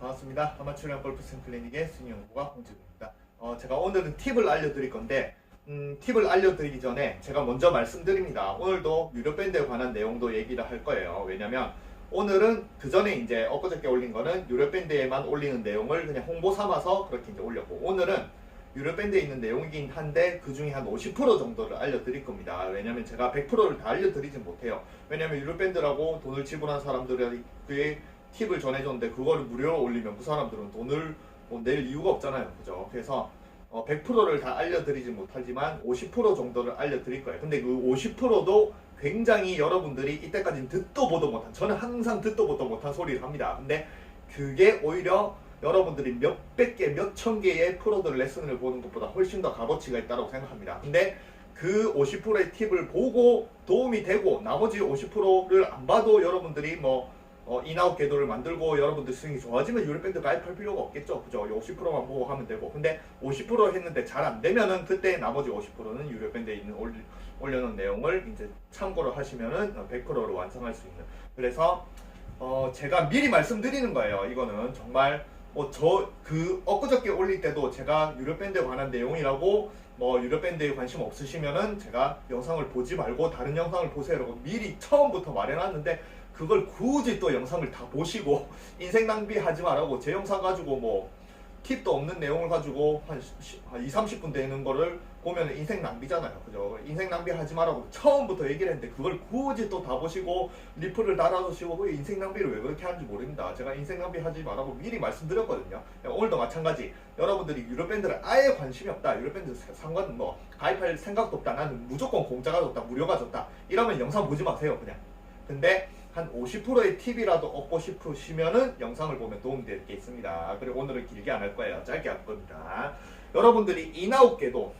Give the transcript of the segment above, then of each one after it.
반갑습니다. 아마추어 골프생 클리닉의 승용구가 홍지구입니다. 제가 오늘은 팁을 알려드릴 건데 팁을 알려드리기 전에 제가 먼저 말씀드립니다. 오늘도 유료 밴드에 관한 내용도 얘기를 할 거예요. 왜냐면 오늘은 그 전에 이제 엊그저께 올린 거는 유료 밴드에만 올리는 내용을 그냥 홍보 삼아서 그렇게 이제 올렸고, 오늘은 유료 밴드에 있는 내용이긴 한데 그 중에 한 50% 정도를 알려드릴 겁니다. 왜냐면 제가 100%를 다 알려드리진 못해요. 왜냐면 유료 밴드라고 돈을 지불한 사람들에게 팁을 전해줬는데 그거를 무료로 올리면 그 사람들은 돈을 낼 이유가 없잖아요. 그죠? 그래서 100%를 다 알려드리지 못하지만 50% 정도를 알려드릴 거예요. 근데 그 50%도 굉장히 여러분들이 이때까지는 듣도 보도 못한, 저는 항상 듣도 보도 못한 소리를 합니다. 근데 그게 오히려 여러분들이 몇백 개, 몇천 개의 프로들 레슨을 보는 것보다 훨씬 더 값어치가 있다고 생각합니다. 근데 그 50%의 팁을 보고 도움이 되고 나머지 50%를 안 봐도 여러분들이 인아웃 궤도를 만들고 여러분들 스윙이 좋아지면 유료밴드 가입할 필요가 없겠죠. 그죠? 50%만 보고 하면 되고. 근데 50% 했는데 잘 안 되면은 그때 나머지 50%는 유료밴드에 있는 올려놓은 내용을 이제 참고를 하시면은 100%를 완성할 수 있는. 그래서 제가 미리 말씀드리는 거예요. 이거는 정말 엊그저께 올릴 때도 제가 유료밴드에 관한 내용이라고 유료밴드에 관심 없으시면은 제가 영상을 보지 말고 다른 영상을 보세요라고 미리 처음부터 말해놨는데, 그걸 굳이 또 영상을 다 보시고 인생 낭비하지 말라고 제 영상 가지고 팁도 없는 내용을 가지고 한 2, 30분 되는 거를 보면 인생 낭비잖아요. 그죠? 인생 낭비하지 말라고 처음부터 얘기를 했는데 그걸 굳이 또 다 보시고 리플을 달아두시고 그 인생 낭비를 왜 그렇게 하는지 모릅니다. 제가 인생 낭비하지 말라고 미리 말씀드렸거든요. 오늘도 마찬가지. 여러분들이 유료밴드를 아예 관심이 없다, 유료밴드 상관 가입할 생각도 없다, 나는 무조건 공짜가 좋다, 무료가 좋다, 이러면 영상 보지 마세요. 그냥. 근데 한 50%의 팁이라도 얻고 싶으시면은 영상을 보면 도움될 게 있습니다. 그리고 오늘은 길게 안 할 거예요. 짧게 할 겁니다. 여러분들이 인아웃 궤도,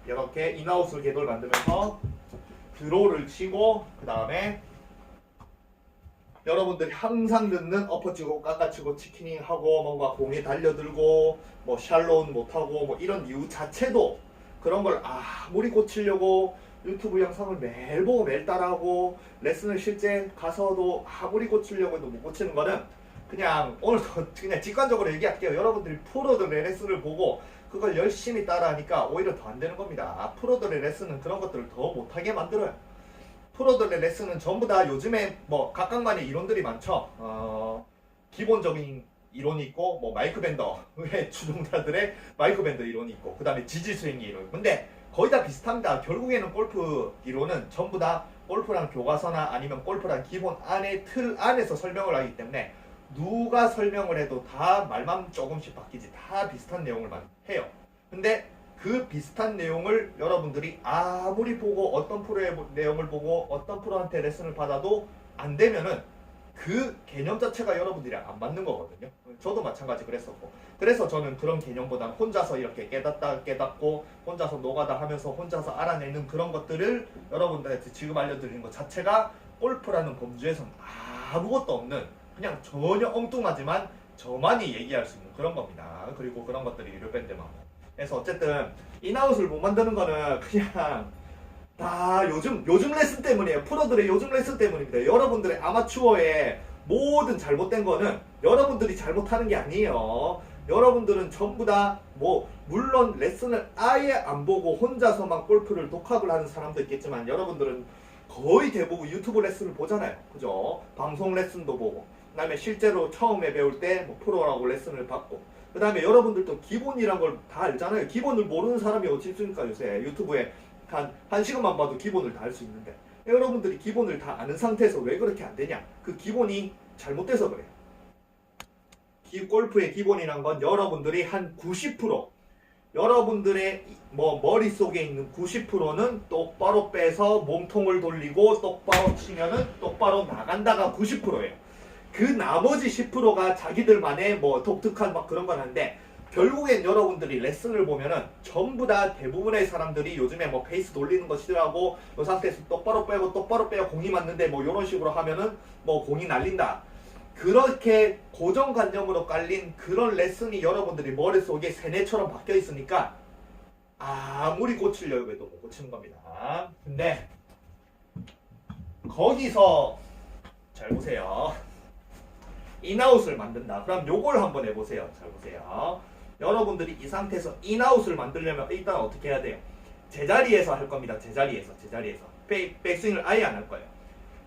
이렇게 인아웃을 궤도를 만들면서 드로우를 치고, 그 다음에 여러분들이 항상 듣는 엎어치고 깎아치고 치키닝 하고 뭔가 공에 달려들고 샬롯 못하고 이런 이유 자체도, 그런 걸 아무리 고치려고 유튜브 영상을 매일 보고 매일 따라하고 레슨을 실제 가서도 아무리 고치려고 해도 못 고치는 거는, 그냥 오늘도 그냥 직관적으로 얘기할게요. 여러분들이 프로들의 레슨을 보고 그걸 열심히 따라하니까 오히려 더 안 되는 겁니다. 프로들의 레슨은 그런 것들을 더 못하게 만들어요. 프로들의 레슨은 전부 다 요즘에 각각만의 이론들이 많죠. 기본적인 이론이 있고 마이크 밴더의 주종자들의 마이크 밴더 이론이 있고, 그 다음에 지지 스윙 이론. 근데 거의 다 비슷합니다. 결국에는 골프 이론은 전부 다 골프랑 교과서나 아니면 골프랑 기본 안에 틀 안에서 설명을 하기 때문에 누가 설명을 해도 다 말만 조금씩 바뀌지 다 비슷한 내용을 해요. 근데 그 비슷한 내용을 여러분들이 아무리 보고 어떤 프로의 내용을 보고 어떤 프로한테 레슨을 받아도 안 되면은 그 개념 자체가 여러분들이 안 맞는 거거든요. 저도 마찬가지 그랬었고, 그래서 저는 그런 개념보다는 혼자서 이렇게 깨닫고 혼자서 노가다 하면서 혼자서 알아내는 그런 것들을 여러분들한테 지금 알려드리는 것 자체가 골프라는 범주에서는 아무것도 없는, 그냥 전혀 엉뚱하지만 저만이 얘기할 수 있는 그런 겁니다. 그리고 그런 것들이 유료밴드만. 그래서 어쨌든 인아웃을 못 만드는 거는 그냥 다 요즘 레슨 때문이에요. 프로들의 요즘 레슨 때문입니다. 여러분들의 아마추어의 모든 잘못된 거는 여러분들이 잘못하는 게 아니에요. 여러분들은 전부 다 물론 레슨을 아예 안 보고 혼자서만 골프를 독학을 하는 사람도 있겠지만, 여러분들은 거의 대부분 유튜브 레슨을 보잖아요. 그죠? 방송 레슨도 보고, 그 다음에 실제로 처음에 배울 때 프로라고 레슨을 받고, 그 다음에 여러분들도 기본이란 걸 다 알잖아요. 기본을 모르는 사람이 어디 있습니까? 요새 유튜브에 한 시간만 봐도 기본을 다 할 수 있는데, 여러분들이 기본을 다 아는 상태에서 왜 그렇게 안 되냐? 그 기본이 잘못돼서 그래요. 골프의 기본이란 건 여러분들이 한 90%, 여러분들의 머릿속에 있는 90%는 똑바로 빼서 몸통을 돌리고 똑바로 치면은 똑바로 나간다가 90%예요. 그 나머지 10%가 자기들만의 독특한 그런 건 한데, 결국엔 여러분들이 레슨을 보면은 전부 다 대부분의 사람들이 요즘에 페이스 돌리는 거 싫어하고 이 상태에서 똑바로 빼고 공이 맞는데 이런 식으로 하면은 공이 날린다. 그렇게 고정관념으로 깔린 그런 레슨이 여러분들이 머릿속에 세뇌처럼 박혀 있으니까 아무리 고치려고 해도 못 고치는 겁니다. 근데 거기서 잘 보세요. 인아웃을 만든다. 그럼 요걸 한번 해보세요. 잘 보세요. 여러분들이 이 상태에서 인아웃을 만들려면 일단 어떻게 해야 돼요? 제자리에서 할 겁니다. 제자리에서. 백스윙을 아예 안 할 거예요.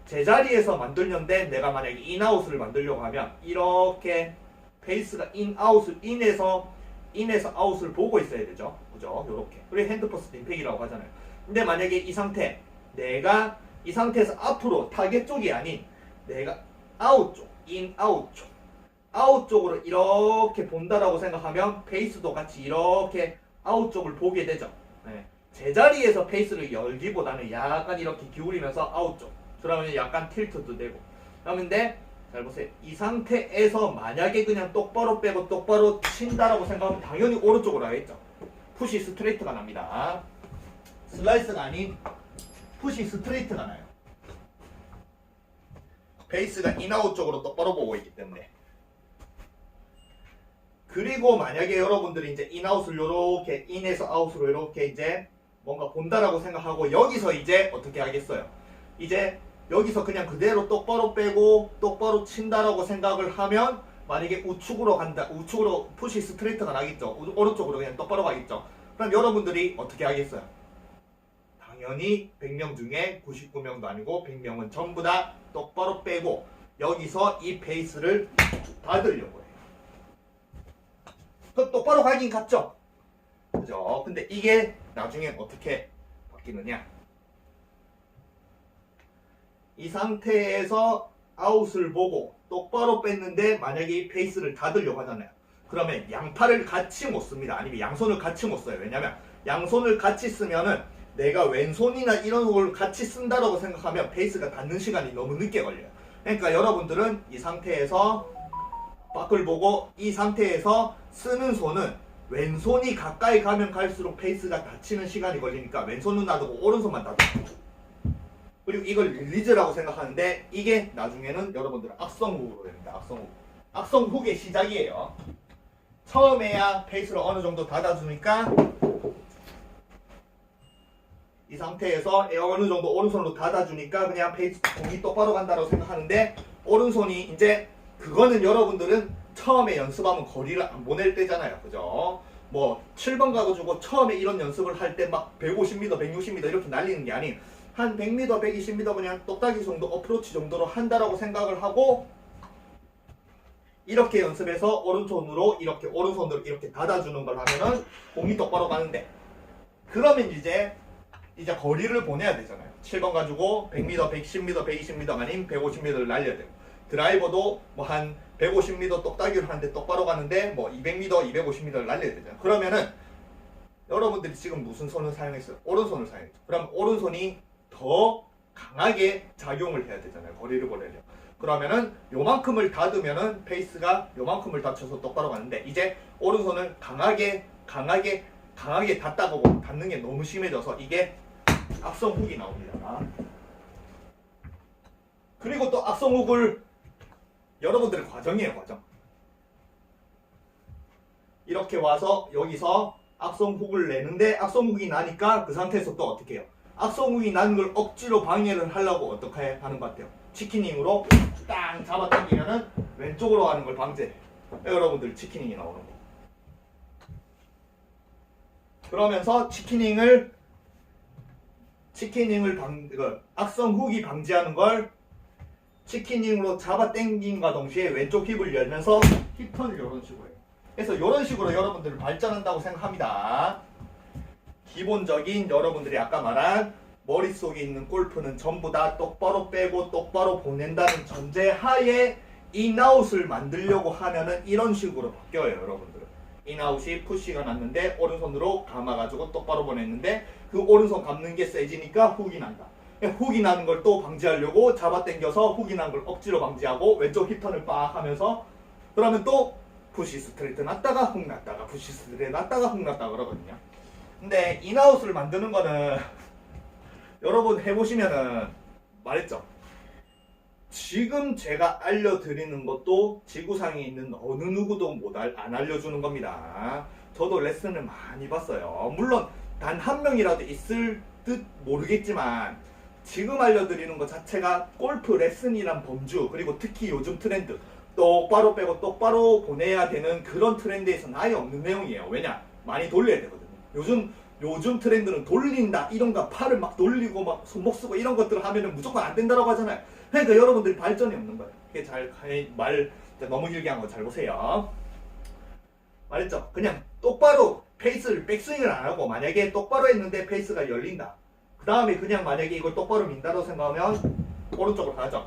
제자리에서 만들려는데 내가 만약에 인아웃을 만들려고 하면 이렇게 페이스가 인에서 아웃을 보고 있어야 되죠. 그죠? 요렇게. 그리고 핸드 퍼스트 임팩이라고 하잖아요. 근데 만약에 이 상태, 내가 이 상태에서 앞으로 타겟 쪽이 아닌 내가 아웃 쪽, 아웃 쪽으로 이렇게 본다라고 생각하면 페이스도 같이 이렇게 아웃 쪽을 보게 되죠. 네. 제자리에서 페이스를 열기보다는 약간 이렇게 기울이면서 아웃 쪽. 그러면 약간 틸트도 되고. 그런데 잘 보세요. 이 상태에서 만약에 그냥 똑바로 빼고 똑바로 친다라고 생각하면 당연히 오른쪽으로 하겠죠. 푸시 스트레이트가 납니다. 슬라이스가 아닌 푸시 스트레이트가 나요. 베이스가 인아웃 쪽으로 똑바로 보고 있기 때문에. 그리고 만약에 여러분들이 이제 인아웃을 요렇게 인에서 아웃으로 이렇게 이제 뭔가 본다라고 생각하고 여기서 이제 어떻게 하겠어요? 이제 여기서 그냥 그대로 똑바로 빼고 똑바로 친다라고 생각을 하면 만약에 우측으로 간다. 우측으로 푸시 스트레이트가 나겠죠. 오른쪽으로 그냥 똑바로 가겠죠. 그럼 여러분들이 어떻게 하겠어요? 당연히 100명 중에 99명도 아니고 100명은 전부 다 똑바로 빼고 여기서 이 페이스를 받으려고 해요. 그럼 똑바로 가긴 갔죠? 그죠? 근데 이게 나중에 어떻게 바뀌느냐? 이 상태에서 아웃을 보고 똑바로 뺐는데 만약에 이 페이스를 닫으려고 하잖아요. 그러면 양팔을 같이 못 씁니다. 아니면 양손을 같이 못 써요. 왜냐면 양손을 같이 쓰면은 내가 왼손이나 이런 걸 같이 쓴다라고 생각하면 페이스가 닿는 시간이 너무 늦게 걸려요. 그러니까 여러분들은 이 상태에서 밖을 보고 이 상태에서 쓰는 손은 왼손이 가까이 가면 갈수록 페이스가 닫히는 시간이 걸리니까 왼손은 놔두고 오른손만 닫고 그리고 이걸 릴리즈라고 생각하는데 이게 나중에는 여러분들은 악성훅으로 됩니다. 악성훅의 시작이에요. 처음에야 페이스를 어느 정도 닫아주니까 이 상태에서 어느 정도 오른손으로 닫아주니까 그냥 페이스 공이 똑바로 간다고 생각하는데 오른손이 이제 그거는 여러분들은 처음에 연습하면 거리를 안 보낼 때잖아요. 그죠? 뭐 7번 가가지고 처음에 이런 연습을 할 때 막 150m, 160m 이렇게 날리는 게 아닌 한 100m, 120m 그냥 똑딱이 정도 어프로치 정도로 한다라고 생각을 하고 이렇게 연습해서 오른손으로 이렇게 닫아주는 걸 하면은 공이 똑바로 가는데 그러면 이제 거리를 보내야 되잖아요. 7번 가지고 100m, 110m, 120m 아닌 150m를 날려야 되고 드라이버도 뭐 한 150m 똑딱이로 하는데 똑바로 가는데 뭐 200m, 250m를 날려야 되잖아요. 그러면은 여러분들이 지금 무슨 손을 사용했어요? 오른손을 사용했죠. 그럼 오른손이 더 강하게 작용을 해야 되잖아요. 거리를 보내려. 그러면은 요만큼을 닫으면은 페이스가 요만큼을 닫혀서 똑바로 가는데 이제 오른손을 강하게 닫다가 보고 닫는 게 너무 심해져서 이게 악성훅이 나옵니다. 그리고 또 악성훅을 여러분들의 과정이에요. 과정. 이렇게 와서 여기서 악성훅을 내는데 악성훅이 나니까 그 상태에서 또 어떻게 해요? 악성훅이 나는 걸 억지로 방해를 하려고 어떻게 하는 것 같아요? 치킨닝으로 딱 잡아당기면은 왼쪽으로 가는 걸 방지해요. 여러분들 치킨닝이 나오는 거. 그러면서 악성훅이 방지하는 걸 치킨닝으로 잡아당김과 동시에 왼쪽 힙을 열면서 힙턴을 이런 식으로 해요. 그래서 이런 식으로 여러분들을 발전한다고 생각합니다. 기본적인 여러분들이 아까 말한 머릿속에 있는 골프는 전부 다 똑바로 빼고 똑바로 보낸다는 전제 하에 인아웃을 만들려고 하면은 이런 식으로 바뀌어요. 여러분들은 인아웃이 푸시가 났는데 오른손으로 감아가지고 똑바로 보냈는데 그 오른손 감는 게 세지니까 훅이 난다. 훅이 나는 걸 또 방지하려고 잡아당겨서 훅이 나는 걸 억지로 방지하고 왼쪽 힙턴을 빡 하면서 그러면 또 푸시 스트레이트 났다가 훅 났다가 푸시 스트레이트 났다가 훅 났다가 그러거든요. 근데 인아웃을 만드는 거는 여러분 해보시면은 말했죠. 지금 제가 알려드리는 것도 지구상에 있는 어느 누구도 안 알려주는 겁니다. 저도 레슨을 많이 봤어요. 물론 단 한 명이라도 있을 듯 모르겠지만 지금 알려드리는 것 자체가 골프 레슨이란 범주 그리고 특히 요즘 트렌드 똑바로 빼고 똑바로 보내야 되는 그런 트렌드에서는 아예 없는 내용이에요. 왜냐? 많이 돌려야 되거든요. 요즘 트렌드는 돌린다 이런가 팔을 막 돌리고 막 손목 쓰고 이런 것들을 하면은 무조건 안 된다라고 하잖아요. 그러니까 여러분들이 발전이 없는 거예요. 이게 말 너무 길게 한 거 잘 보세요. 말했죠? 그냥 똑바로 페이스를 백스윙을 안 하고 만약에 똑바로 했는데 페이스가 열린다. 그 다음에 그냥 만약에 이걸 똑바로 민다고 생각하면 오른쪽으로 가죠.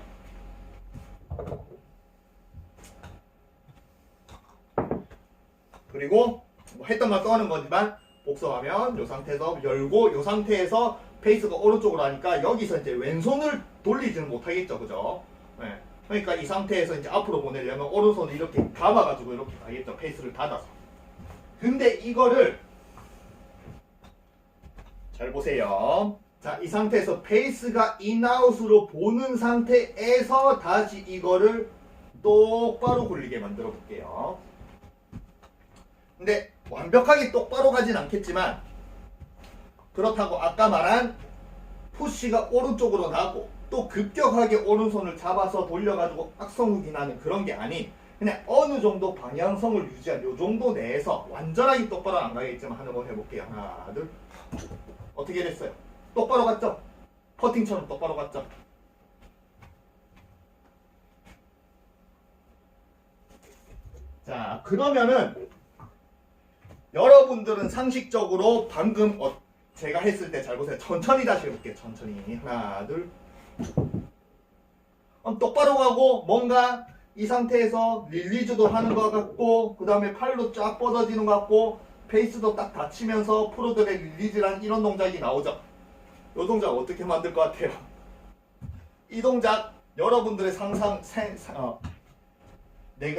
그리고 뭐 했던 말 또 하는 거지만 복습하면 이 상태에서 열고 이 상태에서 페이스가 오른쪽으로 하니까 여기서 이제 왼손을 돌리지는 못하겠죠. 그죠? 네. 그러니까 이 상태에서 이제 앞으로 보내려면 오른손을 이렇게 감아가지고 이렇게 가겠죠. 페이스를 닫아서. 근데 이거를 잘 보세요. 자, 이 상태에서 페이스가 인아웃으로 보는 상태에서 다시 이거를 똑바로 굴리게 만들어 볼게요. 근데 완벽하게 똑바로 가진 않겠지만 그렇다고 아까 말한 푸시가 오른쪽으로 나고 또 급격하게 오른손을 잡아서 돌려가지고 악성욱이 나는 그런 게 아닌 그냥 어느 정도 방향성을 유지한 요 정도 내에서 완전하게 똑바로 안 가겠지만 한번 해볼게요. 하나, 둘. 어떻게 됐어요? 똑바로 갔죠? 퍼팅처럼 똑바로 갔죠? 자, 그러면은 여러분들은 상식적으로 방금 제가 했을 때 잘 보세요. 천천히 다시 해볼게요. 천천히. 하나, 둘. 똑바로 가고 뭔가 이 상태에서 릴리즈도 하는 것 같고 그 다음에 팔도 쫙 뻗어지는 것 같고 페이스도 딱 닫히면서 프로들의 릴리즈란 이런 동작이 나오죠. 이 동작 어떻게 만들 것 같아요? 이 동작 여러분들의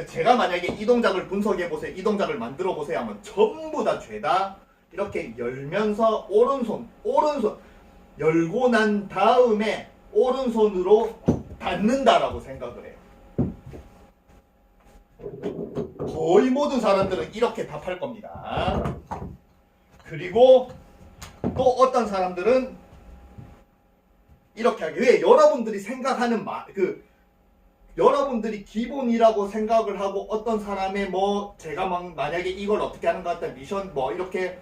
제가 만약에 이 동작을 분석해 보세요. 이 동작을 만들어 보세요 하면 전부 다 죄다 이렇게 열면서 오른손 열고 난 다음에 오른손으로 닫는다라고 생각을 해요. 거의 모든 사람들은 이렇게 답할 겁니다. 그리고 또 어떤 사람들은 이렇게 하게. 왜? 여러분들이 생각하는 여러분들이 기본이라고 생각을 하고 어떤 사람의 제가 만약에 이걸 어떻게 하는 것 같다 미션 이렇게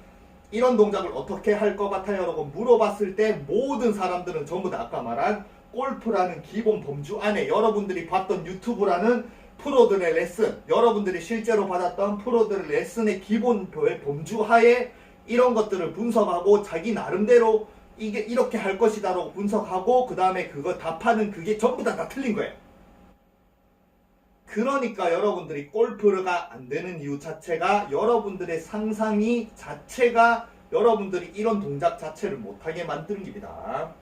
이런 동작을 어떻게 할 것 같아요 라고 물어봤을 때 모든 사람들은 전부 다 아까 말한 골프라는 기본 범주 안에 여러분들이 봤던 유튜브라는 프로들의 레슨, 여러분들이 실제로 받았던 프로들의 레슨의 기본 범주 하에 이런 것들을 분석하고 자기 나름대로 이게 이렇게 할 것이다 라고 분석하고 그 다음에 그거 답하는 그게 전부 다 틀린 거예요. 그러니까 여러분들이 골프가 안 되는 이유 자체가 여러분들의 상상이 자체가 여러분들이 이런 동작 자체를 못하게 만드는 겁니다.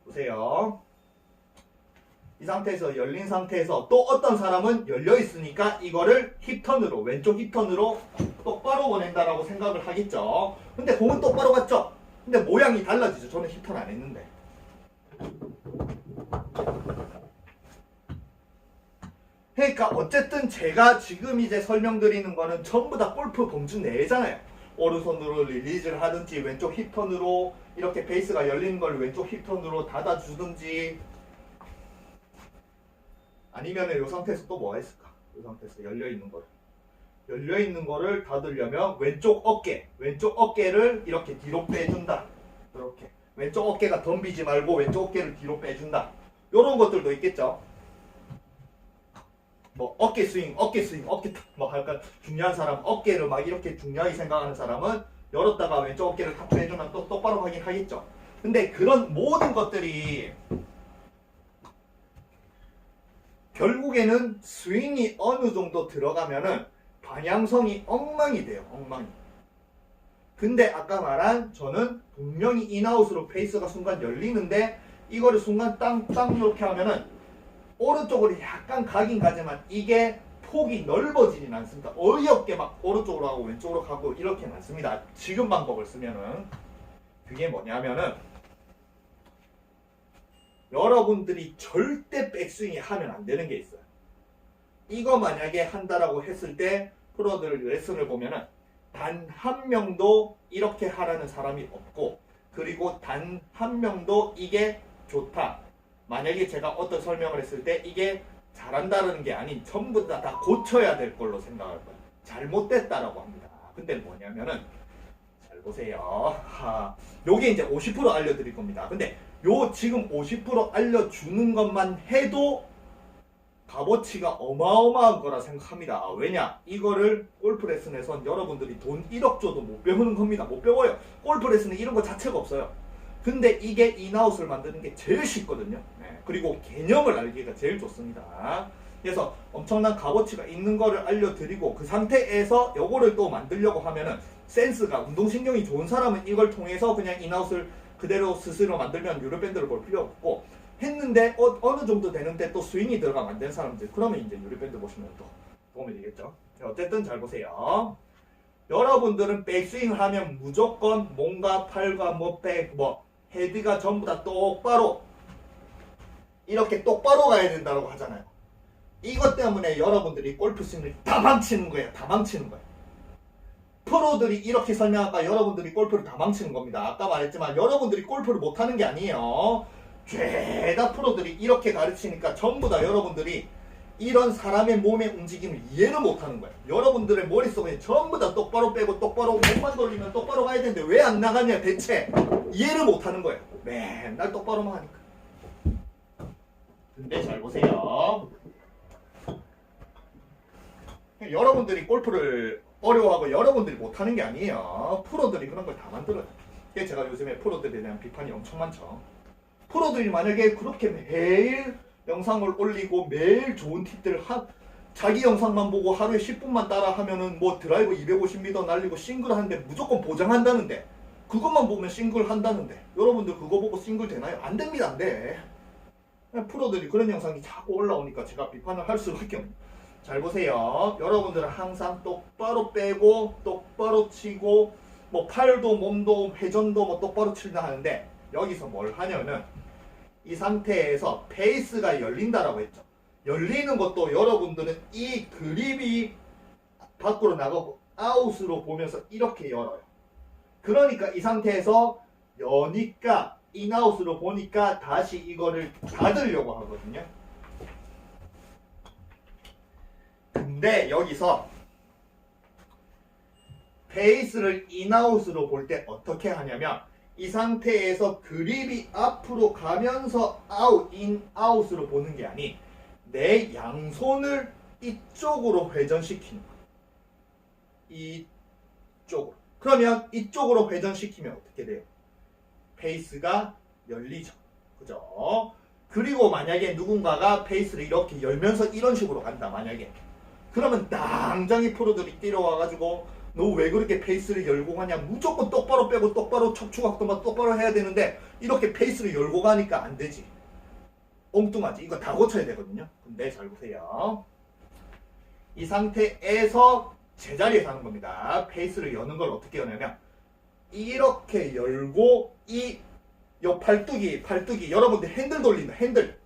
보세요. 이 상태에서 열린 상태에서 또 어떤 사람은 열려 있으니까 이거를 힙턴으로 왼쪽 힙턴으로 똑바로 보낸다라고 생각을 하겠죠. 근데 공은 똑바로 갔죠. 근데 모양이 달라지죠. 저는 힙턴 안 했는데. 그러니까 어쨌든 제가 지금 이제 설명드리는 거는 전부 다 골프 범주 내잖아요. 오른손으로 릴리즈를 하든지 왼쪽 힙턴으로 이렇게 베이스가 열리는 걸 왼쪽 힙턴으로 닫아주든지 아니면 이 상태에서 또 뭐가 있을까? 이 상태에서 열려있는 거를 닫으려면 왼쪽 어깨를 이렇게 뒤로 빼준다. 이렇게 왼쪽 어깨가 덤비지 말고 왼쪽 어깨를 뒤로 빼준다. 이런 것들도 있겠죠. 어깨 스윙, 어깨 할까 중요한 사람 어깨를 막 이렇게 중요하게 생각하는 사람은 열었다가 왼쪽 어깨를 탁 빼주면 또 똑바로 하긴 하겠죠. 근데 그런 모든 것들이 결국에는 스윙이 어느 정도 들어가면은 방향성이 엉망이 돼요. 엉망이. 근데 아까 말한 저는 분명히 인아웃으로 페이스가 순간 열리는데 이거를 순간 땅땅 이렇게 하면은 오른쪽으로 약간 가긴 가지만 이게 폭이 넓어지진 않습니다. 어이없게 막 오른쪽으로 하고 왼쪽으로 가고 이렇게는 않습니다. 지금 방법을 쓰면은 그게 뭐냐면은 여러분들이 절대 백스윙이 하면 안 되는 게 있어요. 이거 만약에 한다라고 했을 때 프로들 레슨을 보면은 단 한 명도 이렇게 하라는 사람이 없고 그리고 단 한 명도 이게 좋다. 만약에 제가 어떤 설명을 했을 때 이게 잘한다는 게 아닌 전부 다 고쳐야 될 걸로 생각할 거예요. 잘못됐다라고 합니다. 근데 뭐냐면은 잘 보세요. 요게 이제 50% 알려드릴 겁니다. 근데 요 지금 50% 알려주는 것만 해도 값어치가 어마어마한 거라 생각합니다. 왜냐? 이거를 골프 레슨에선 여러분들이 돈 1억 줘도 못 배우는 겁니다. 못 배워요. 골프 레슨은 이런 거 자체가 없어요. 근데 이게 인아웃을 만드는 게 제일 쉽거든요. 네. 그리고 개념을 알기가 제일 좋습니다. 그래서 엄청난 값어치가 있는 거를 알려드리고 그 상태에서 요거를 또 만들려고 하면은 센스가 운동신경이 좋은 사람은 이걸 통해서 그냥 인아웃을 그대로 스스로 만들면 유료밴드를 볼 필요 없고 했는데 어느 정도 되는데 또 스윙이 들어가면 안 되는 사람들 그러면 이제 유료밴드 보시면 또 도움이 되겠죠. 어쨌든 잘 보세요. 여러분들은 백스윙을 하면 무조건 몸과 팔과 헤드가 전부 다 똑바로 이렇게 똑바로 가야 된다고 하잖아요. 이것 때문에 여러분들이 골프 스윙을 다 망치는 거예요. 다 망치는 거예요. 프로들이 이렇게 설명할까 여러분들이 골프를 다 망치는 겁니다. 아까 말했지만 여러분들이 골프를 못하는 게 아니에요. 죄다 프로들이 이렇게 가르치니까 전부 다 여러분들이 이런 사람의 몸의 움직임을 이해를 못하는 거예요. 여러분들의 머릿속에 전부 다 똑바로 빼고 똑바로 몸만 돌리면 똑바로 가야 되는데 왜 안 나가냐 대체 이해를 못하는 거예요. 맨날 똑바로만 하니까. 근데 잘 보세요. 여러분들이 골프를 어려워하고 여러분들이 못하는 게 아니에요. 프로들이 그런 걸 다 만들어요. 그게 제가 요즘에 프로들에 대한 비판이 엄청 많죠. 프로들이 만약에 그렇게 매일 영상을 올리고 매일 좋은 팁들을 자기 영상만 보고 하루에 10분만 따라 하면은 뭐 드라이브 250m 날리고 싱글 하는데 무조건 보장한다는데 그것만 보면 싱글 한다는데 여러분들 그거 보고 싱글 되나요? 안 됩니다. 안 돼. 프로들이 그런 영상이 자꾸 올라오니까 제가 비판을 할 수밖에 없네요. 잘 보세요. 여러분들은 항상 똑바로 빼고 똑바로 치고 뭐 팔도 몸도 회전도 뭐 똑바로 치려 하는데 여기서 뭘 하냐면 이 상태에서 페이스가 열린다라고 했죠. 열리는 것도 여러분들은 이 그립이 밖으로 나가고 아웃으로 보면서 이렇게 열어요. 그러니까 이 상태에서 여니까 인아웃으로 보니까 다시 이거를 닫으려고 하거든요. 근데 여기서 페이스를 인아웃으로 볼 때 어떻게 하냐면 이 상태에서 그립이 앞으로 가면서 아웃, 인, 아웃으로 보는 게 아닌 내 양손을 이쪽으로 회전시키는 거예요. 이쪽으로. 그러면 이쪽으로 회전시키면 어떻게 돼요? 페이스가 열리죠. 그죠? 그리고 만약에 누군가가 페이스를 이렇게 열면서 이런 식으로 간다. 만약에. 그러면 당장이 프로들이 뛰어와가지고 너 왜 그렇게 페이스를 열고 가냐? 무조건 똑바로 빼고 똑바로 척추각도만 똑바로 해야 되는데 이렇게 페이스를 열고 가니까 안 되지. 엉뚱하지. 이거 다 고쳐야 되거든요. 근데 잘 보세요. 이 상태에서 제자리에서 하는 겁니다. 페이스를 여는 걸 어떻게 여냐면 이렇게 열고 요 팔뚝이 여러분들 핸들 돌린다. 핸들.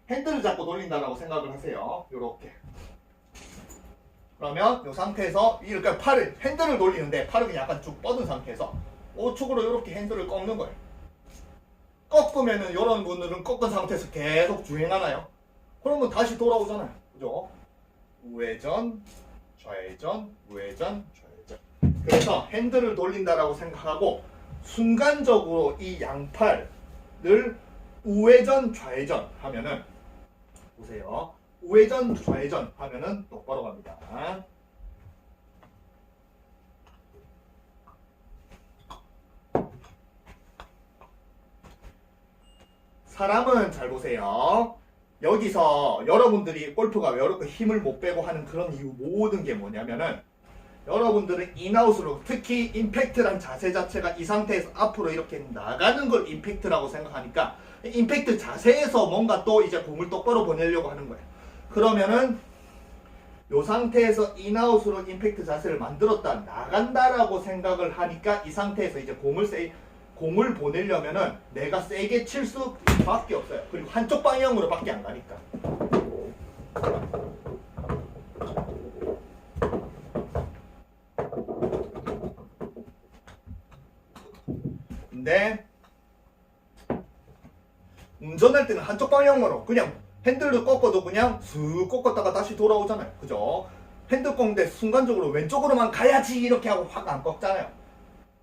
핸들을 잡고 돌린다라고 생각을 하세요. 요렇게. 그러면 이 상태에서 이렇게 핸들을 돌리는데 팔을 그냥 약간 쭉 뻗은 상태에서 우측으로 이렇게 핸들을 꺾는 거예요. 꺾으면은 이런 분들은 꺾은 상태에서 계속 주행하나요? 그러면 다시 돌아오잖아요. 그죠? 우회전, 좌회전, 우회전, 좌회전. 그래서 핸들을 돌린다라고 생각하고 순간적으로 이 양팔을 우회전, 좌회전 하면은 보세요. 우회전, 좌회전 하면은 똑바로 갑니다. 사람은 잘 보세요. 여기서 여러분들이 골프가 왜 이렇게 힘을 못 빼고 하는 그런 이유 모든 게 뭐냐면은 여러분들은 인아웃으로 특히 임팩트란 자세 자체가 이 상태에서 앞으로 이렇게 나가는 걸 임팩트라고 생각하니까 임팩트 자세에서 뭔가 또 이제 공을 똑바로 보내려고 하는 거예요. 그러면은 이 상태에서 인아웃으로 임팩트 자세를 만들었다 나간다라고 생각을 하니까 이 상태에서 이제 공을 보내려면은 내가 세게 칠 수밖에 없어요. 그리고 한쪽 방향으로 밖에 안 가니까. 운전할 때는 한쪽 방향으로 그냥 핸들도 꺾어도 그냥 슥 꺾었다가 다시 돌아오잖아요. 그죠? 핸들 꺾는데 순간적으로 왼쪽으로만 가야지 이렇게 하고 확 안 꺾잖아요.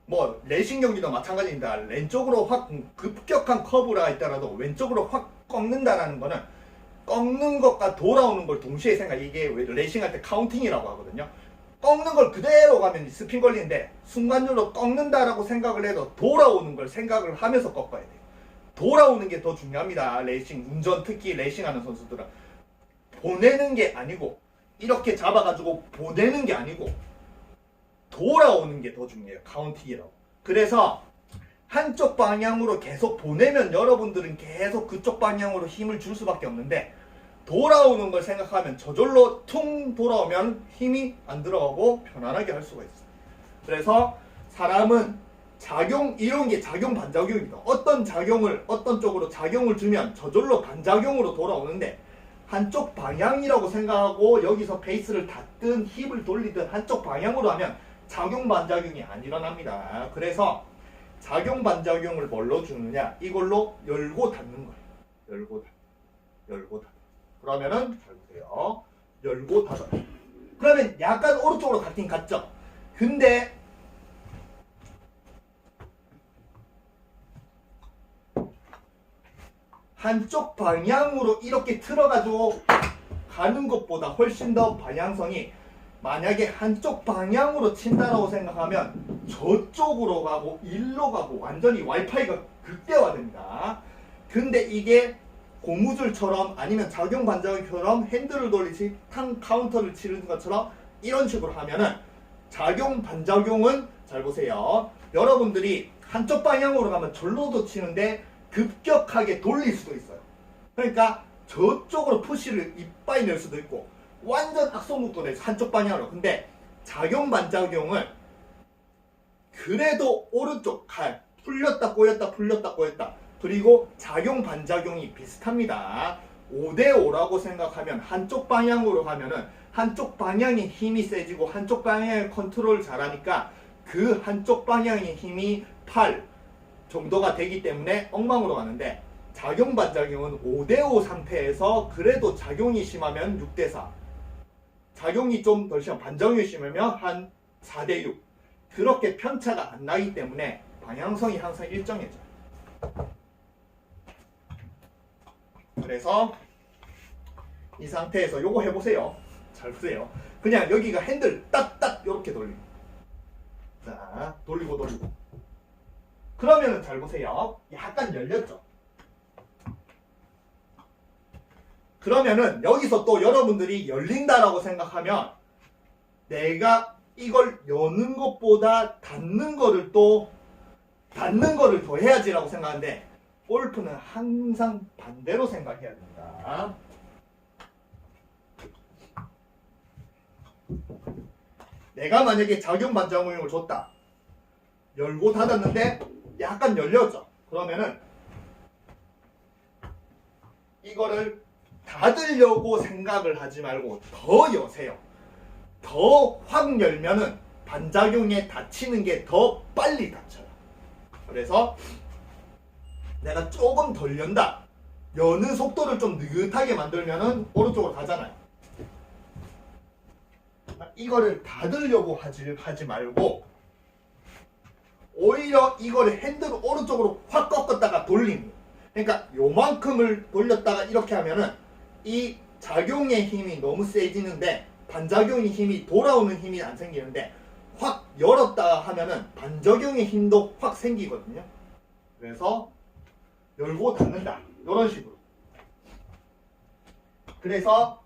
뭐 레이싱 경기도 마찬가지입니다. 왼쪽으로 확 급격한 커브가 있더라도 왼쪽으로 확 꺾는다라는 거는 꺾는 것과 돌아오는 걸 동시에 생각. 이게 레이싱할 때 카운팅이라고 하거든요. 꺾는 걸 그대로 가면 스핀 걸리는데 순간적으로 꺾는다라고 생각을 해도 돌아오는 걸 생각을 하면서 꺾어야 돼요. 돌아오는 게 더 중요합니다. 레이싱, 운전 특히 레이싱하는 선수들은 보내는 게 아니고 이렇게 잡아가지고 보내는 게 아니고 돌아오는 게 더 중요해요. 카운팅이라고. 그래서 한쪽 방향으로 계속 보내면 여러분들은 계속 그쪽 방향으로 힘을 줄 수밖에 없는데 돌아오는 걸 생각하면 저절로 퉁 돌아오면 힘이 안 들어가고 편안하게 할 수가 있어요. 그래서 사람은 이런 게 작용 반작용입니다. 어떤 쪽으로 작용을 주면 저절로 반작용으로 돌아오는데 한쪽 방향이라고 생각하고 여기서 페이스를 닫든 힙을 돌리든 한쪽 방향으로 하면 작용 반작용이 안 일어납니다. 그래서 작용 반작용을 뭘로 주느냐? 이걸로 열고 닫는 거예요. 열고 닫. 그러면은 잘 보세요. 열고 닫아. 그러면 약간 오른쪽으로 갔긴 갔죠. 근데 한쪽 방향으로 이렇게 틀어가지고 가는 것보다 훨씬 더 방향성이 만약에 한쪽 방향으로 친다라고 생각하면 저쪽으로 가고 일로 가고 완전히 와이파이가 극대화됩니다. 근데 이게 고무줄처럼 아니면 작용 반작용처럼 핸들을 돌리지 카운터를 치는 것처럼 이런 식으로 하면은 작용 반작용은 잘 보세요. 여러분들이 한쪽 방향으로 가면 절로도 치는데 급격하게 돌릴 수도 있어요. 그러니까 저쪽으로 푸시를 이빠이 낼 수도 있고 완전 악성국도내서 한쪽 방향으로. 근데 작용 반작용은 그래도 오른쪽 칼 풀렸다 꼬였다 풀렸다 꼬였다. 그리고 작용 반작용이 비슷합니다. 5대5라고 생각하면 한쪽 방향으로 가면은 한쪽 방향의 힘이 세지고 한쪽 방향의 컨트롤 잘하니까 그 한쪽 방향의 힘이 8 정도가 되기 때문에 엉망으로 가는데 작용 반작용은 5대5 상태에서 그래도 작용이 심하면 6대4 작용이 좀 덜 심하면 반작용이 심하면 한 4대6 그렇게 편차가 안 나기 때문에 방향성이 항상 일정해져요. 그래서 이 상태에서 요거 해보세요. 잘 보세요. 그냥 여기가 핸들 딱딱 이렇게 돌리고 자 돌리고 그러면은 잘 보세요. 약간 열렸죠. 그러면은 여기서 또 여러분들이 열린다라고 생각하면 내가 이걸 여는 것보다 닫는 거를 더 해야지라고 생각하는데 골프는 항상 반대로 생각해야 됩니다. 내가 만약에 작용 반작용을 줬다. 열고 닫았는데 약간 열렸죠. 그러면은 이거를 닫으려고 생각을 하지 말고 더 여세요. 더 확 열면은 반작용에 닫히는 게 더 빨리 닫혀요. 그래서 내가 조금 덜 연다. 여는 속도를 좀 느긋하게 만들면은 오른쪽으로 가잖아요. 이거를 닫으려고 하지 말고 오히려 이거를 핸들을 오른쪽으로 확 꺾었다가 돌리는 거예요. 그러니까 요만큼을 돌렸다가 이렇게 하면은 이 작용의 힘이 너무 세지는데 반작용의 힘이 돌아오는 힘이 안 생기는데 확 열었다 하면은 반작용의 힘도 확 생기거든요. 그래서 열고 닫는다. 이런 식으로. 그래서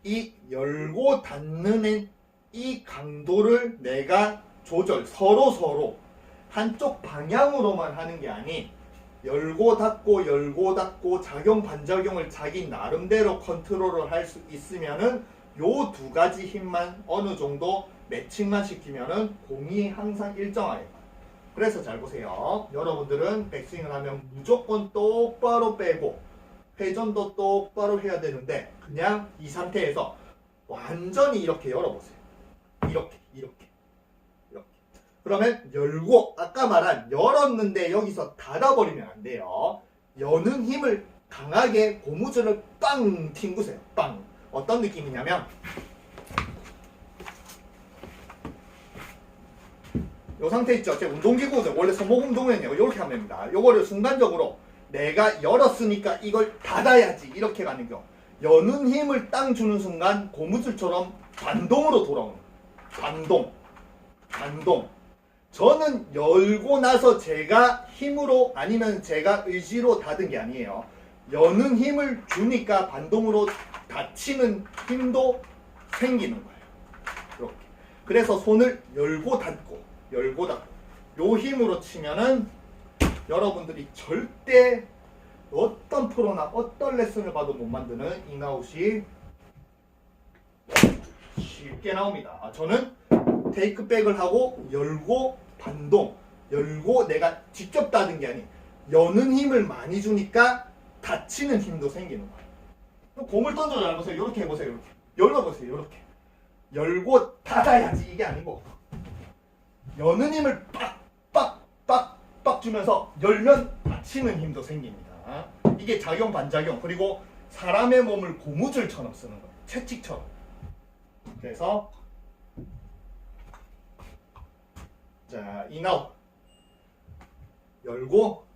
이 열고 닫는 이 강도를 내가 서로 한쪽 방향으로만 하는 게 아닌 열고 닫고 작용 반작용을 자기 나름대로 컨트롤을 할 수 있으면은 요 두 가지 힘만 어느 정도 매칭만 시키면은 공이 항상 일정하게. 그래서 잘 보세요. 여러분들은 백스윙을 하면 무조건 똑바로 빼고 회전도 똑바로 해야 되는데 그냥 이 상태에서 완전히 이렇게 열어보세요. 이렇게. 그러면 열고 아까 말한 열었는데 여기서 닫아버리면 안 돼요. 여는 힘을 강하게 고무줄을 빵 튕구세요. 빵. 어떤 느낌이냐면 이 상태 있죠? 제 운동기구죠. 원래 손목 운동은요. 이렇게 하면 됩니다. 요거를 순간적으로 내가 열었으니까 이걸 닫아야지 이렇게 가는 경우. 여는 힘을 땅 주는 순간 고무줄처럼 반동으로 돌아오는 거예요. 반동. 저는 열고 나서 제가 힘으로 아니면 제가 의지로 닫은 게 아니에요. 여는 힘을 주니까 반동으로 닫히는 힘도 생기는 거예요. 이렇게. 그래서 손을 열고 닫고 요 힘으로 치면은 여러분들이 절대 어떤 프로나 어떤 레슨을 봐도 못 만드는 인아웃이 쉽게 나옵니다. 저는 테이크백을 하고 열고 반동, 열고 내가 직접 닫은 게 아닌 여는 힘을 많이 주니까 닫히는 힘도 생기는 거예요. 공을 던져서 해보세요. 이렇게 해보세요. 이렇게 열어보세요. 이렇게 열고 닫아야지 이게 아니고 여는 힘을 빡 주면서 열면 닫히는 힘도 생깁니다. 이게 작용 반작용. 그리고 사람의 몸을 고무줄처럼 쓰는 거예요. 채찍처럼. 그래서 자, 인아웃 열고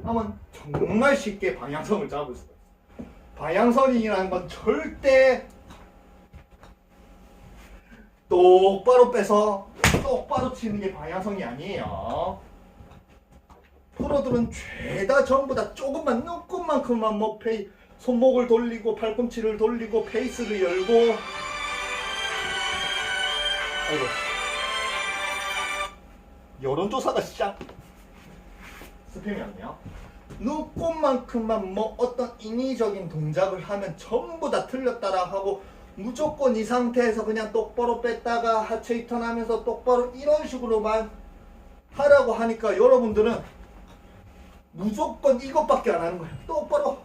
하면 정말 쉽게 방향성을 잡을 수가 있어요. 방향선이라는 건 절대 똑바로 빼서 똑바로 치는 게 방향성이 아니에요. 프로들은 죄다 전부 다 조금만큼만 뭐 손목을 돌리고 팔꿈치를 돌리고 페이스를 열고 아이고 여론조사가 시작 스팸이 왔네요. 눈꽃만큼만 뭐 어떤 인위적인 동작을 하면 전부 다 틀렸다라 하고 무조건 이 상태에서 그냥 똑바로 뺐다가 하체 이턴하면서 똑바로 이런 식으로만 하라고 하니까 여러분들은 무조건 이것밖에 안 하는 거예요. 똑바로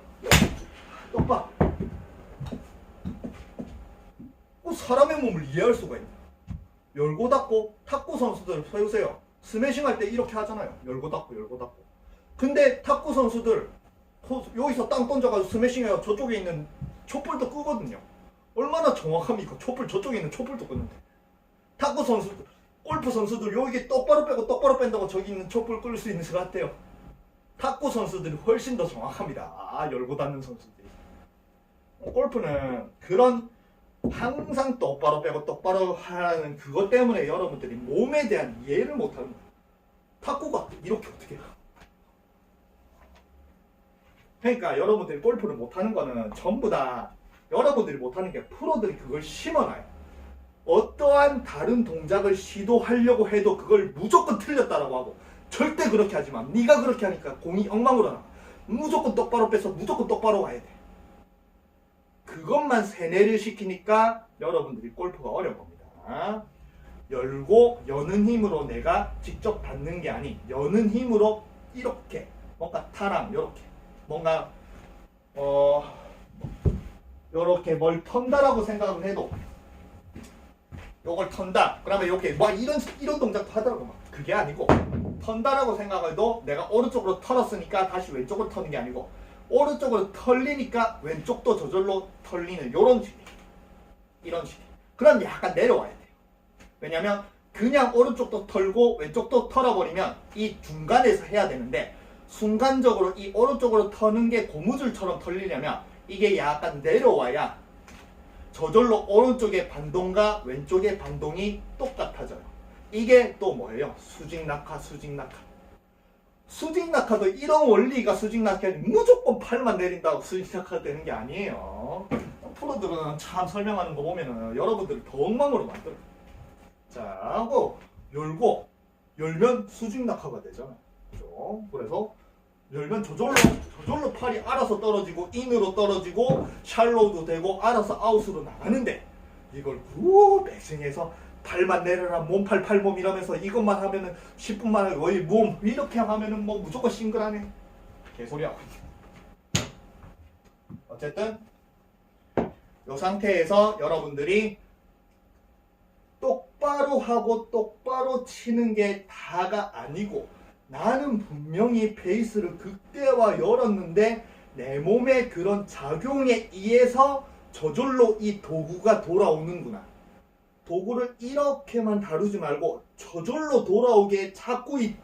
사람의 몸을 이해할 수가 있나? 열고 닫고 탁구 선수들 세우세요. 스매싱 할 때 이렇게 하잖아요. 열고 닫고. 근데 탁구 선수들 여기서 땅 던져가지고 스매싱해요. 저쪽에 있는 촛불도 끄거든요. 얼마나 정확합니까? 촛불 저쪽에 있는 촛불도 끄는데. 탁구 선수들, 골프 선수들 여기 똑바로 빼고 똑바로 뺀다고 저기 있는 촛불 끌 수 있는 것 같아요. 탁구 선수들이 훨씬 더 정확합니다. 열고 닫는 선수들이. 골프는 그런 항상 똑바로 빼고 똑바로 하는 그것 때문에 여러분들이 몸에 대한 이해를 못하는 거예요. 탁구가 이렇게 어떻게 해요? 그러니까 여러분들이 골프를 못하는 거는 전부 다 여러분들이 못하는 게 프로들이 그걸 심어놔요. 어떠한 다른 동작을 시도하려고 해도 그걸 무조건 틀렸다라고 하고 절대 그렇게 하지 마. 네가 그렇게 하니까 공이 엉망으로 나가. 무조건 똑바로 빼서 무조건 똑바로 가야 돼. 그것만 세뇌를 시키니까 여러분들이 골프가 어려운 겁니다. 열고 여는 힘으로 내가 직접 닫는 게 아닌 여는 힘으로 이렇게 뭔가 타랑 이렇게 뭔가 요렇게 뭘 턴다라고 생각을 해도 요걸 턴다 그러면 이렇게 막 이런 동작도 하더라고 막 그게 아니고 턴다라고 생각해도 내가 오른쪽으로 털었으니까 다시 왼쪽으로 터는 게 아니고 오른쪽으로 털리니까 왼쪽도 저절로 털리는 요런 식이에요. 이런 식이에요. 그럼 약간 내려와야 돼요. 왜냐면 그냥 오른쪽도 털고 왼쪽도 털어버리면 이 중간에서 해야 되는데 순간적으로 이 오른쪽으로 터는 게 고무줄처럼 털리려면 이게 약간 내려와야 저절로 오른쪽의 반동과 왼쪽의 반동이 똑같아져요. 이게 또 뭐예요? 수직낙하. 수직낙하도 이런 원리가 수직낙하니 무조건 팔만 내린다고 수직낙하 되는 게 아니에요. 프로들은 참 설명하는 거 보면은 여러분들을 더 엉망으로 만들어요. 자, 하고 열고 열면 수직낙하가 되잖아요. 그죠? 그래서 열면 저절로 팔이 알아서 떨어지고 인으로 떨어지고 샬로우도 되고 알아서 아웃으로 나가는데 이걸 백스윙해서 팔만 내려라 몸팔 팔몸 이러면서 이것만 하면은 10분 만에 거의 몸 이렇게 하면은 뭐 무조건 싱글하네. 개소리하고 있네. 어쨌든 이 상태에서 여러분들이 똑바로 하고 똑바로 치는 게 다가 아니고 나는 분명히 베이스를 극대화 열었는데 내 몸의 그런 작용에 의해서 저절로 이 도구가 돌아오는구나. 도구를 이렇게만 다루지 말고 저절로 돌아오게 자꾸 이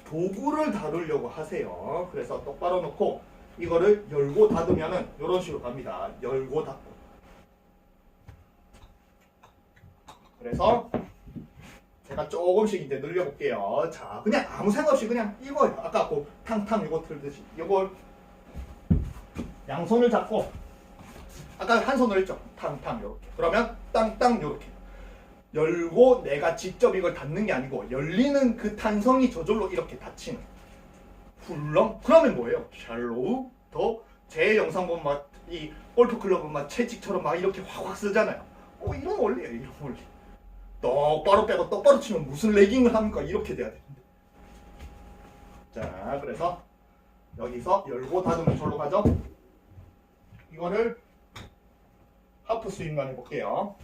도구를 다루려고 하세요. 그래서 똑바로 놓고 이거를 열고 닫으면은 이런 식으로 갑니다. 열고 닫고. 그래서 제가 조금씩 이제 늘려볼게요. 자, 그냥 아무 생각 없이 그냥 이거요. 아까 그 탕탕 이거 틀듯이 이걸 양손을 잡고 아까 한 손으로 했죠. 탕탕 이렇게. 그러면 땅땅 이렇게. 열고 내가 직접 이걸 닫는 게 아니고 열리는 그 탄성이 저절로 이렇게 닫히는. 훌렁. 그러면 뭐예요? 샬로우 더. 제 영상 보면 막 이 골프 클럽은 막 채찍처럼 막 이렇게 확확 쓰잖아요. 이런 원리예요. 이런 원리. 똑바로 빼고 똑바로 치면 무슨 레깅을 합니까? 이렇게 돼야 되는데. 자, 그래서 여기서 열고 닫으면 절로 가죠. 이거를 하프 스윙만 해볼게요.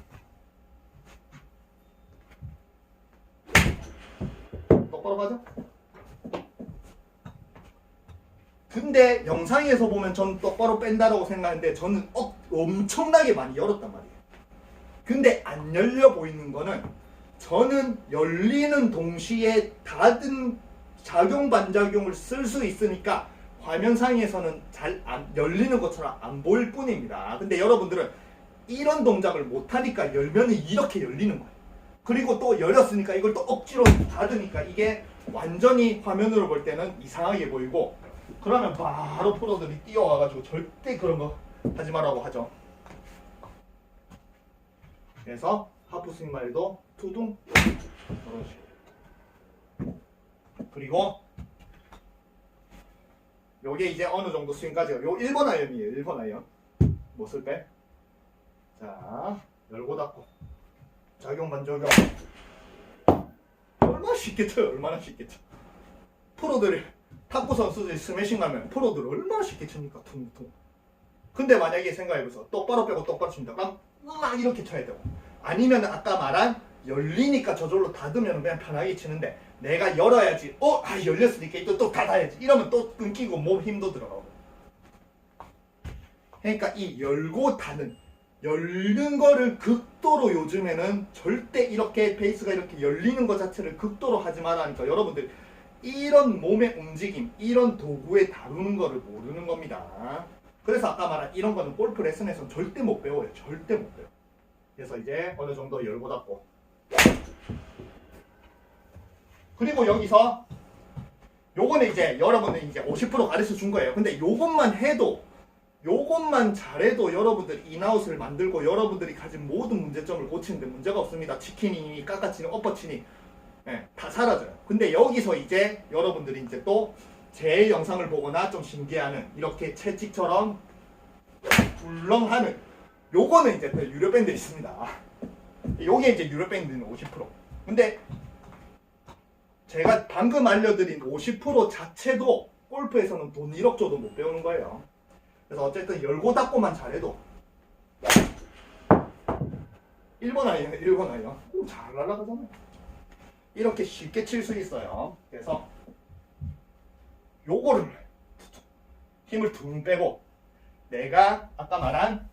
똑바로 가죠. 근데 영상에서 보면 전 똑바로 뺀다라고 생각하는데 저는 엄청나게 많이 열었단 말이에요. 근데 안 열려 보이는 거는 저는 열리는 동시에 닫은 작용 반작용을 쓸 수 있으니까 화면상에서는 잘 안 열리는 것처럼 안 보일 뿐입니다. 근데 여러분들은 이런 동작을 못하니까 열면은 이렇게 열리는 거예요. 그리고 또 열렸으니까 이걸 또 억지로 닫으니까 이게 완전히 화면으로 볼 때는 이상하게 보이고, 그러면 바로 프로들이 뛰어와가지고 절대 그런 거 하지 말라고 하죠. 그래서 하프 스윙 말도 투둥 이런 식으로. 그리고 요게 이제 어느 정도 스윙까지요. 요 1번 아이언이에요. 1번 아이언. 못을 빼. 자, 열고 닫고. 작용 반작용. 얼마나 쉽게 쳐요. 얼마나 쉽게 쳐. 프로들이 탁구 선수들이 스매싱 가면 프로들 얼마나 쉽게 치니까 퉁퉁. 근데 만약에 생각해보세요. 똑바로 빼고 똑바로 칩니다. 그럼 막 이렇게 쳐야 되고. 아니면 아까 말한 열리니까 저절로 닫으면 그냥 편하게 치는데 내가 열어야지. 열렸으니까 이거 또 닫아야지. 이러면 또 끊기고 몸 힘도 들어가고. 그러니까 이 열고 닫는, 열는 거를 극도로 요즘에는 절대 이렇게 베이스가 이렇게 열리는 것 자체를 극도로 하지 말라니까 여러분들 이런 몸의 움직임, 이런 도구에 다루는 거를 모르는 겁니다. 그래서 아까 말한 이런 거는 골프 레슨에서는 절대 못 배워요. 절대 못 배워요. 그래서 이제 어느 정도 열고 닫고. 그리고 여기서 요거는 이제 여러분들 이제 50% 가르쳐 준 거예요. 근데 요것만 해도, 요것만 잘해도 여러분들 인아웃을 만들고 여러분들이 가진 모든 문제점을 고치는데 문제가 없습니다. 치킨이, 깎아치니, 엎어치니 다 사라져요. 근데 여기서 이제 여러분들이 이제 또 제 영상을 보거나 좀 신기해하는 이렇게 채찍처럼 울렁하는 요거는 이제 또 유료 밴드 있습니다. 요게 이제 유료 밴드는 50%. 근데 제가 방금 알려드린 50% 자체도 골프에서는 돈 1억 줘도 못 배우는 거예요. 그래서 어쨌든 열고 닫고만 잘해도 1번 아이언, 1번 아이언 잘 날아가잖아요. 이렇게 쉽게 칠 수 있어요. 그래서 요거를 힘을 둥 빼고 내가 아까 말한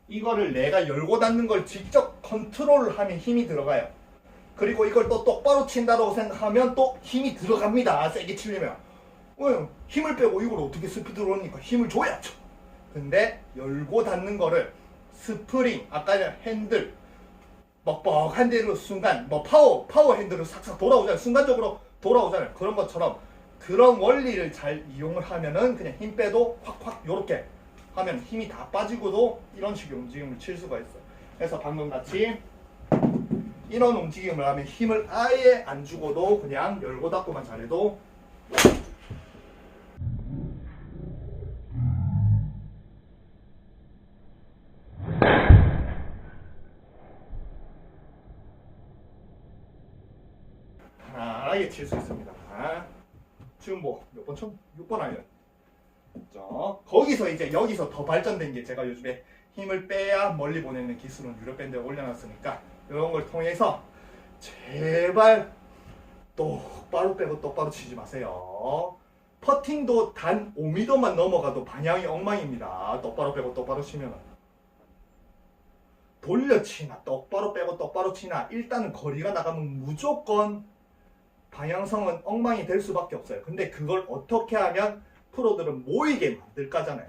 이거를 내가 열고 닫는 걸 직접 컨트롤을 하면 힘이 들어가요. 그리고 이걸 또 똑바로 친다고 생각하면 또 힘이 들어갑니다. 세게 치려면. 힘을 빼고 이걸 어떻게 스피드로 오니까 힘을 줘야죠. 근데 열고 닫는 거를 스프링, 아까 핸들, 뻑뻑한 대로 순간, 파워 핸들로 싹싹 돌아오잖아요. 순간적으로 돌아오잖아요. 그런 것처럼 그런 원리를 잘 이용을 하면은 그냥 힘 빼도 확확 요렇게 하면 힘이 다 빠지고도 이런 식의 움직임을 칠 수가 있어요. 그래서 방금 같이 이런 움직임을 하면 힘을 아예 안 주고도 그냥 열고 닫고만 잘해도 편하게 칠 수 있습니다. 지금 몇 번 쳤? 6번 아니에요. 거기서 이제 여기서 더 발전된 게 제가 요즘에 힘을 빼야 멀리 보내는 기술은 유료 밴드에 올려놨으니까 이런 걸 통해서 제발 똑바로 빼고 똑바로 치지 마세요. 퍼팅도 단 5m만 넘어가도 방향이 엉망입니다. 똑바로 빼고 똑바로 치면 돌려치나 똑바로 빼고 똑바로 치나 일단은 거리가 나가면 무조건 방향성은 엉망이 될 수밖에 없어요. 근데 그걸 어떻게 하면 프로들은 모이게 만들까잖아요.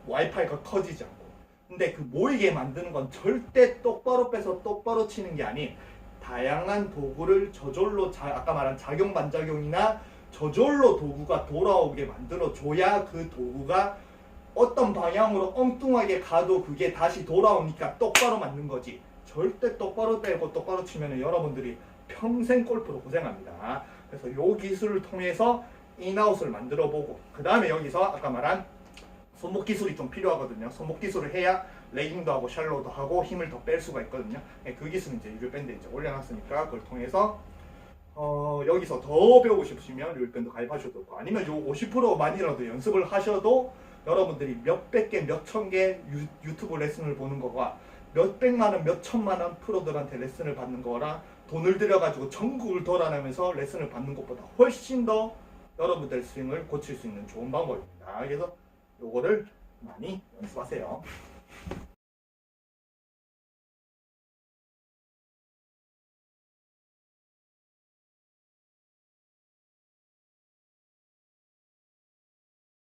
와이파이가 커지지 않고. 근데 그 모이게 만드는 건 절대 똑바로 빼서 똑바로 치는 게 아닌 다양한 도구를 저절로 아까 말한 작용 반작용이나 저절로 도구가 돌아오게 만들어 줘야 그 도구가 어떤 방향으로 엉뚱하게 가도 그게 다시 돌아오니까 똑바로 맞는 거지. 절대 똑바로 빼고 똑바로 치면 여러분들이 평생 골프로 고생합니다. 그래서 이 기술을 통해서 인아웃을 만들어 보고 그 다음에 여기서 아까 말한 손목 기술이 좀 필요하거든요. 손목 기술을 해야 레깅도 하고 샬로도 하고 힘을 더 뺄 수가 있거든요. 그 기술은 이제 유료밴드에 이제 올려놨으니까 그걸 통해서 여기서 더 배우고 싶으시면 유료밴드 가입하셔도 되고 아니면 요 50%만이라도 연습을 하셔도 여러분들이 몇백 개, 몇천 개 유튜브 레슨을 보는 거가 몇백만 원, 몇천만 원 프로들한테 레슨을 받는 거랑 돈을 들여가지고 전국을 돌아다니면서 레슨을 받는 것보다 훨씬 더 여러분들 스윙을 고칠 수 있는 좋은 방법입니다. 그래서 요거를 많이 연습하세요.